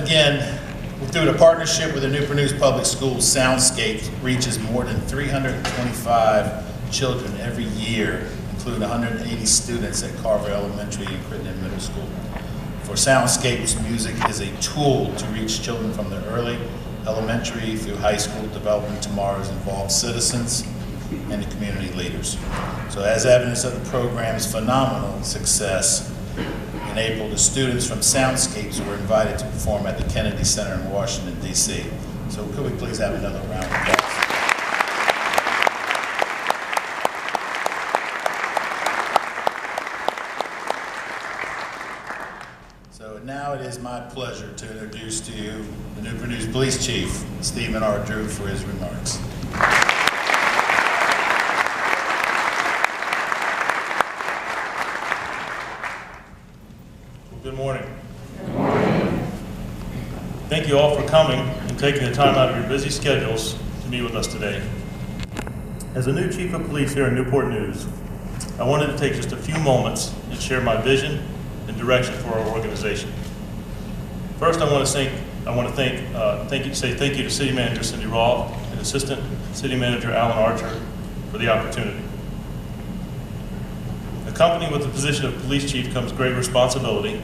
Again, through the partnership with the Newport News Public Schools, Soundscapes reaches more than 325 children every year, including 180 students at Carver Elementary and Crittenden Middle School. For Soundscapes, music is a tool to reach children from the early elementary through high school, developing tomorrow's involved citizens and the community leaders. So as evidence of the program's phenomenal success, in April, the students from Soundscapes were invited to perform at the Kennedy Center in Washington, D.C. So could we please have another round of applause? So now it is my pleasure to introduce to you the Newport News Police Chief, Stephen R. Drew, for his remarks. Good morning. Good morning. Thank you all for coming and taking the time out of your busy schedules to meet with us today. As a new Chief of Police here in Newport News, I wanted to take just a few moments and share my vision and direction for our organization. First, I want to say thank you to City Manager Cindy Roth and Assistant City Manager Alan Archer for the opportunity. Accompanied with the position of police chief comes great responsibility,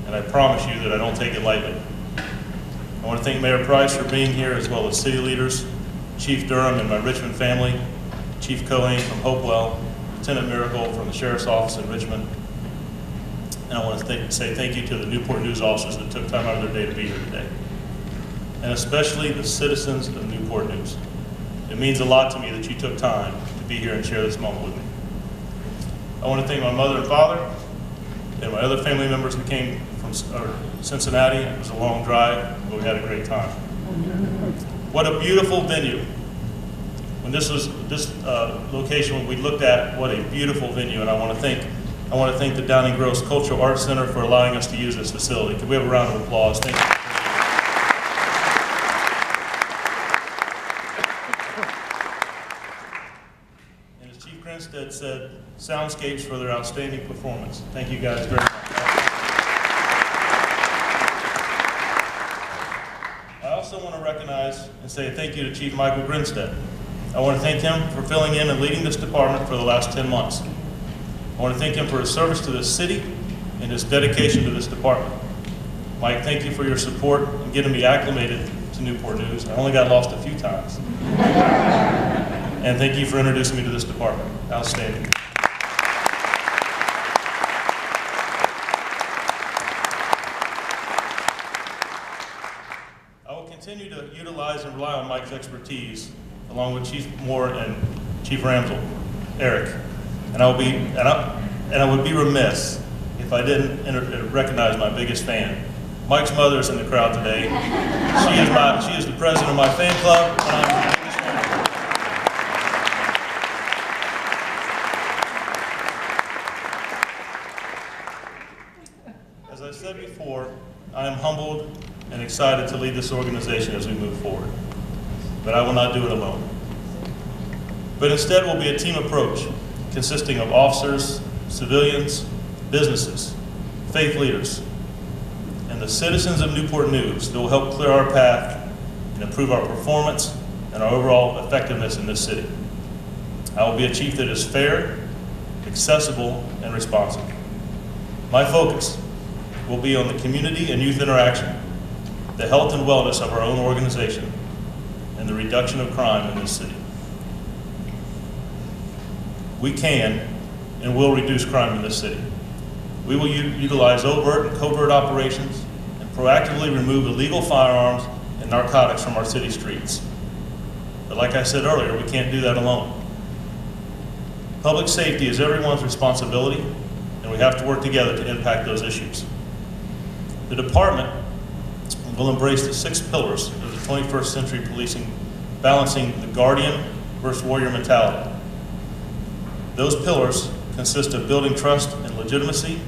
and I promise you that I don't take it lightly. I want to thank Mayor Price for being here, as well as city leaders, Chief Durham and my Richmond family, Chief Cohane from Hopewell, Lieutenant Miracle from the Sheriff's Office in Richmond, and I want to say thank you to the Newport News officers that took time out of their day to be here today, and especially the citizens of Newport News. It means a lot to me that you took time to be here and share this moment with me. I want to thank my mother and father and my other family members that came from Cincinnati. It was a long drive, but we had a great time. What a beautiful venue. When this location, when we looked at, what a beautiful venue, and I want to thank the Downing Gross Cultural Arts Center for allowing us to use this facility. Could we have a round of applause? Thank you. And as Chief Grinstead said, Soundscapes for their outstanding performance. Thank you guys very much. I also want to recognize and say thank you to Chief Michael Grinstead. I want to thank him for filling in and leading this department for the last 10 months. I want to thank him for his service to this city and his dedication to this department. Mike, thank you for your support and getting me acclimated to Newport News. I only got lost a few times. And thank you for introducing me to this department. Outstanding. Continue to utilize and rely on Mike's expertise, along with Chief Moore and Chief Ramsell, Eric. And I would be remiss if I didn't recognize my biggest fan. Mike's mother is in the crowd today. She is the president of my fan club, and I'm the biggest fan. As I said before, I am humbled and excited to lead this organization as we move forward. But I will not do it alone. But instead will be a team approach consisting of officers, civilians, businesses, faith leaders, and the citizens of Newport News that will help clear our path and improve our performance and our overall effectiveness in this city. I will be a chief that is fair, accessible, and responsive. My focus will be on the community and youth interaction, the health and wellness of our own organization, and the reduction of crime in this city. We can and will reduce crime in this city. We will utilize overt and covert operations and proactively remove illegal firearms and narcotics from our city streets. But like I said earlier, we can't do that alone. Public safety is everyone's responsibility, and we have to work together to impact those issues. The department will embrace the 6 pillars of the 21st century policing, balancing the guardian versus warrior mentality. Those pillars consist of building trust and legitimacy,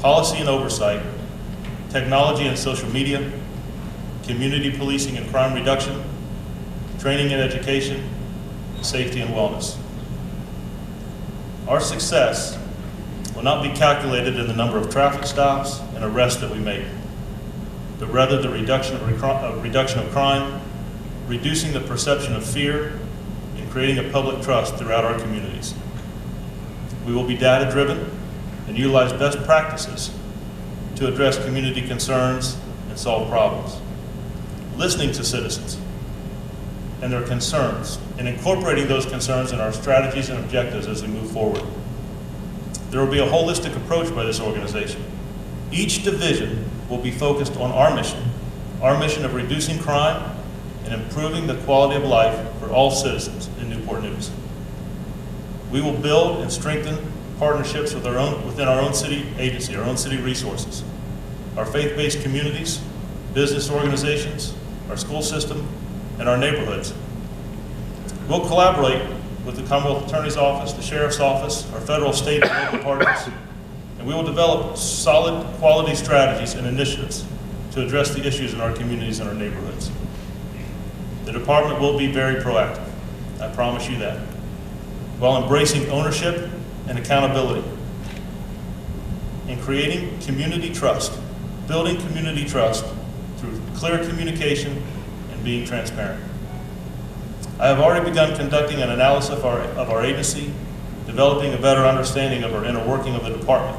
policy and oversight, technology and social media, community policing and crime reduction, training and education, and safety and wellness. Our success will not be calculated in the number of traffic stops and arrests that we make, but rather the reduction of crime, reducing the perception of fear, and creating a public trust throughout our communities. We will be data-driven and utilize best practices to address community concerns and solve problems. Listening to citizens and their concerns and incorporating those concerns in our strategies and objectives as we move forward. There will be a holistic approach by this organization. Each division will be focused on our mission of reducing crime and improving the quality of life for all citizens in Newport News. We will build and strengthen partnerships within our own city agency, our own city resources, our faith-based communities, business organizations, our school system, and our neighborhoods. We'll collaborate with the Commonwealth Attorney's Office, the Sheriff's Office, our federal, state, and local partners, and we will develop solid quality strategies and initiatives to address the issues in our communities and our neighborhoods. The department will be very proactive, I promise you that, while embracing ownership and accountability and creating community trust, building community trust through clear communication and being transparent. I have already begun conducting an analysis of our agency, developing a better understanding of our inner working of the department,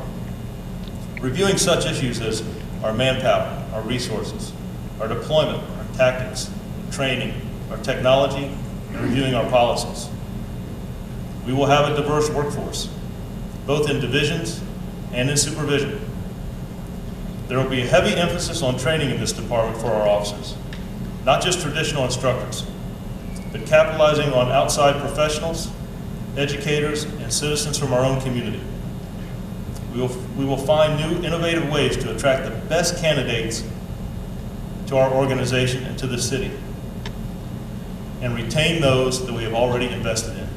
reviewing such issues as our manpower, our resources, our deployment, our tactics, training, our technology, and reviewing our policies. We will have a diverse workforce, both in divisions and in supervision. There will be a heavy emphasis on training in this department for our officers, not just traditional instructors, but capitalizing on outside professionals, educators, and citizens from our own community. We will find new innovative ways to attract the best candidates to our organization and to the city, and retain those that we have already invested in.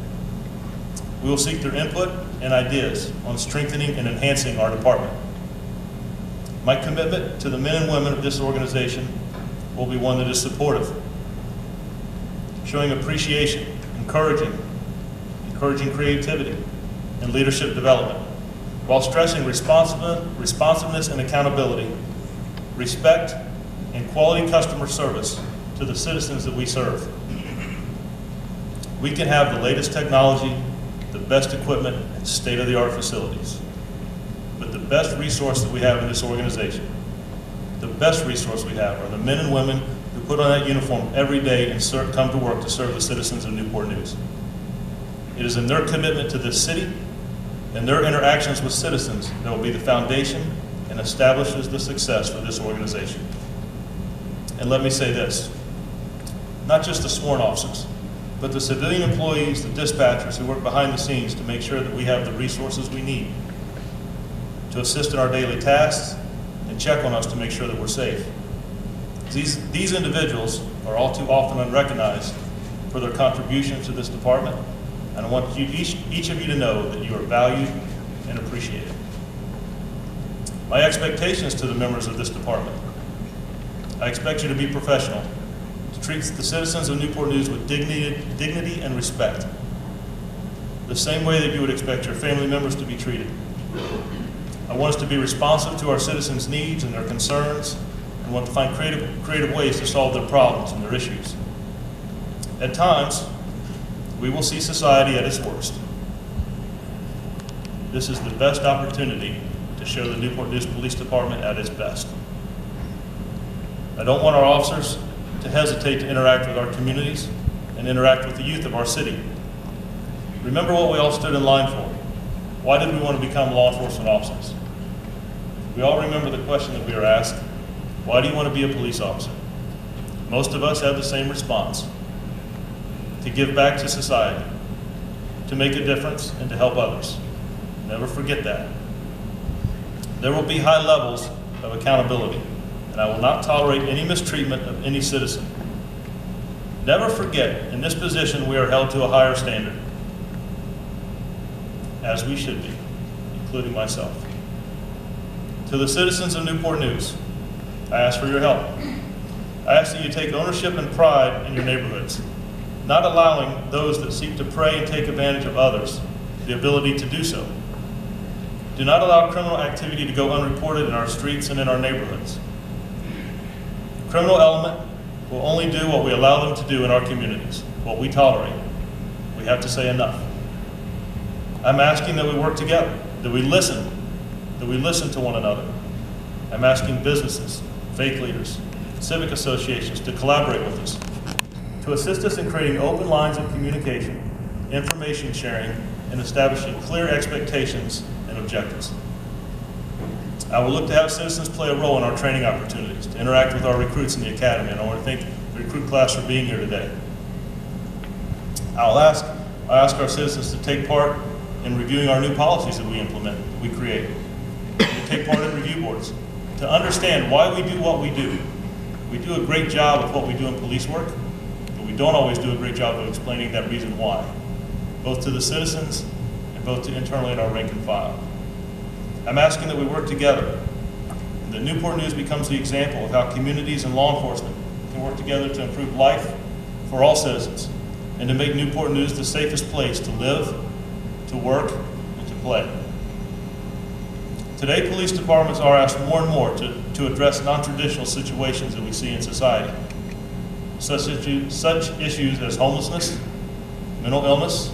We will seek their input and ideas on strengthening and enhancing our department. My commitment to the men and women of this organization will be one that is supportive, showing appreciation, encouraging creativity and leadership development, while stressing responsiveness and accountability, respect, and quality customer service to the citizens that we serve. We can have the latest technology, the best equipment, and state-of-the-art facilities. But the best resource that we have in this organization, the best resource we have are the men and women who put on that uniform every day and come to work to serve the citizens of Newport News. It is in their commitment to this city and their interactions with citizens that will be the foundation and establishes the success for this organization. And let me say this, not just the sworn officers, but the civilian employees, the dispatchers who work behind the scenes to make sure that we have the resources we need to assist in our daily tasks and check on us to make sure that we're safe. These individuals are all too often unrecognized for their contributions to this department, and I want each of you to know that you are valued and appreciated. My expectations to the members of this department: I expect you to be professional, to treat the citizens of Newport News with dignity and respect, the same way that you would expect your family members to be treated. I want us to be responsive to our citizens' needs and their concerns, and want to find creative ways to solve their problems and their issues. At times, we will see society at its worst. This is the best opportunity to show the Newport News Police Department at its best. I don't want our officers to hesitate to interact with our communities and interact with the youth of our city. Remember what we all stood in line for. Why did we want to become law enforcement officers? We all remember the question that we were asked: why do you want to be a police officer? Most of us have the same response: to give back to society, to make a difference, and to help others. Never forget that. There will be high levels of accountability, and I will not tolerate any mistreatment of any citizen. Never forget, in this position we are held to a higher standard, as we should be, including myself. To the citizens of Newport News, I ask for your help. I ask that you take ownership and pride in your neighborhoods, not allowing those that seek to prey and take advantage of others the ability to do so. Do not allow criminal activity to go unreported in our streets and in our neighborhoods. criminal element will only do what we allow them to do in our communities, what we tolerate. We have to say enough. I'm asking that we work together, that we listen to one another. I'm asking businesses, faith leaders, civic associations to collaborate with us, to assist us in creating open lines of communication, information sharing, and establishing clear expectations and objectives. I will look to have citizens play a role in our training opportunities, to interact with our recruits in the academy, and I want to thank the recruit class for being here today. I'll ask our citizens to take part in reviewing our new policies that we implement, that we create, to take part in review boards, to understand why we do what we do. We do a great job of what we do in police work, but we don't always do a great job of explaining that reason why, both to the citizens and both to internally in our rank and file. I'm asking that we work together, and that Newport News becomes the example of how communities and law enforcement can work together to improve life for all citizens, and to make Newport News the safest place to live, to work, and to play. Today, police departments are asked more and more to address non-traditional situations that we see in society, such issues as homelessness, mental illness,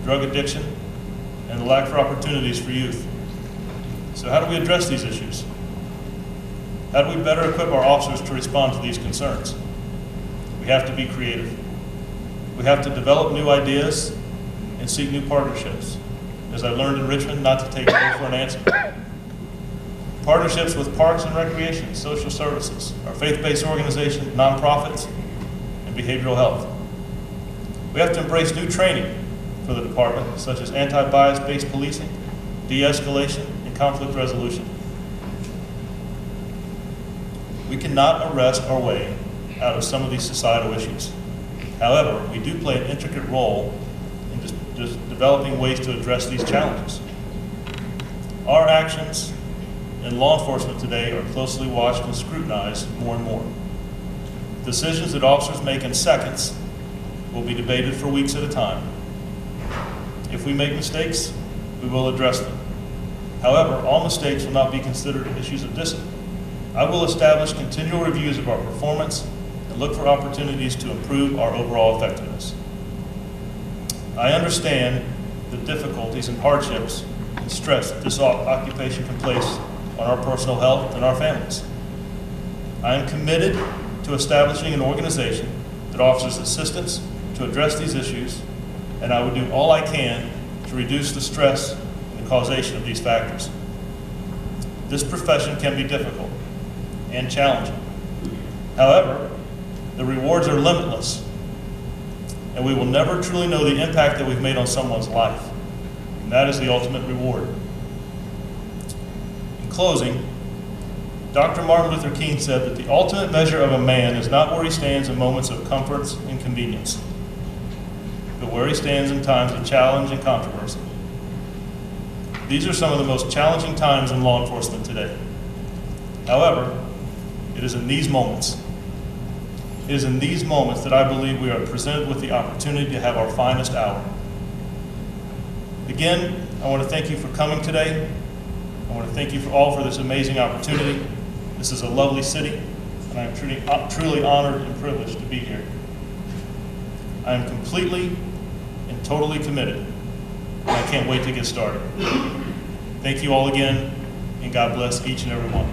drug addiction, and the lack for opportunities for youth. So how do we address these issues? How do we better equip our officers to respond to these concerns? We have to be creative. We have to develop new ideas and seek new partnerships. As I learned in Richmond, not to take no for an answer. Partnerships with parks and recreation, social services, our faith-based organizations, nonprofits, and behavioral health. We have to embrace new training for the department, such as anti-bias-based policing, de-escalation, and conflict resolution. We cannot arrest our way out of some of these societal issues. However, we do play an intricate role in just developing ways to address these challenges. Our actions in law enforcement today are closely watched and scrutinized more and more. Decisions that officers make in seconds will be debated for weeks at a time. If we make mistakes, we will address them. However, all mistakes will not be considered issues of discipline. I will establish continual reviews of our performance and look for opportunities to improve our overall effectiveness. I understand the difficulties and hardships and stress that this occupation can place on our personal health and our families. I am committed to establishing an organization that offers assistance to address these issues, and I will do all I can to reduce the stress and the causation of these factors. This profession can be difficult and challenging. However, the rewards are limitless, and we will never truly know the impact that we've made on someone's life. And that is the ultimate reward. In closing, Dr. Martin Luther King said that the ultimate measure of a man is not where he stands in moments of comforts and convenience, but where he stands in times of challenge and controversy. These are some of the most challenging times in law enforcement today. However, it is in these moments that I believe we are presented with the opportunity to have our finest hour. Again, I want to thank you for coming today. I want to thank you all for this amazing opportunity. This is a lovely city, and I am truly honored and privileged to be here. I am completely and totally committed, and I can't wait to get started. Thank you all again, and God bless each and every one.